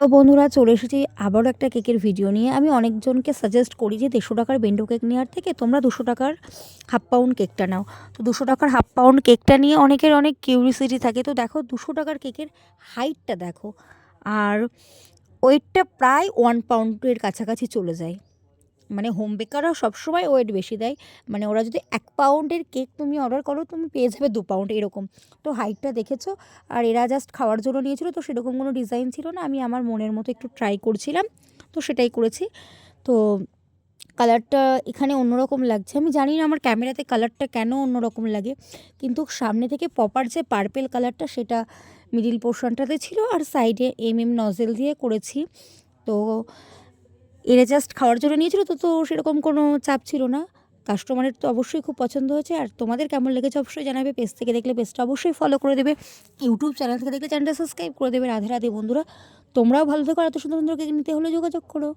তো বন্ধুরা চলে এসেছি আবারও একটা কেকের ভিডিও নিয়ে। আমি অনেকজনকে সাজেস্ট করি যে 150 টাকার বেন্ডো কেক নেওয়ার থেকে তোমরা 200 টাকার হাফ পাউন্ড কেকটা নাও। তো 200 টাকার হাফ পাউন্ড কেকটা নিয়ে অনেকের অনেক কিউরিসিটি থাকে। তো দেখো 200 টাকার কেকের হাইটটা দেখো, আর ওয়েটটা প্রায় 1 পাউন্ডের কাছাকাছি চলে যায়। মানে হোম বেকাররা সবসময় ওয়েট বেশি দেয়। মানে ওরা যদি 1 পাউন্ডের কেক তুমি অর্ডার করো, তুমি পেয়ে যাবে 2 পাউন্ড এরকম। তো হাইটটা দেখেছো। আর এরা জাস্ট খাওয়ার জন্য নিয়েছিল, তো সেরকম কোনো ডিজাইন ছিল না। আমি আমার মনের মতো একটু ট্রাই করছিলাম, তো সেটাই করেছি। তো কালারটা এখানে অন্যরকম লাগছে। আমি জানি না আমার ক্যামেরাতে কালারটা কেন অন্যরকম লাগে, কিন্তু সামনে থেকে প্রপার যে পার্পেল কালারটা সেটা মিডিল পোর্শনটাতে ছিল, আর সাইডে নজেল দিয়ে করেছি। তো এরা জাস্ট খাওয়ার জন্য নিয়েছিল, তো সেরকম কোনো চাপ ছিল না। কাস্টমারের তো অবশ্যই খুব পছন্দ হয়েছে। আর তোমাদের কেমন লেগেছে অবশ্যই জানাবে। পেজ থেকে দেখলে পেজটা অবশ্যই ফলো করে দেবে, ইউটিউব চ্যানেল থেকে দেখলে চ্যানেলটা সাবস্ক্রাইব করে দেবে। রাধে রাধে বন্ধুরা, তোমরাও ভালো থেকো। আর এত সুন্দর সুন্দর কেক নিতে হলে যোগাযোগ করো।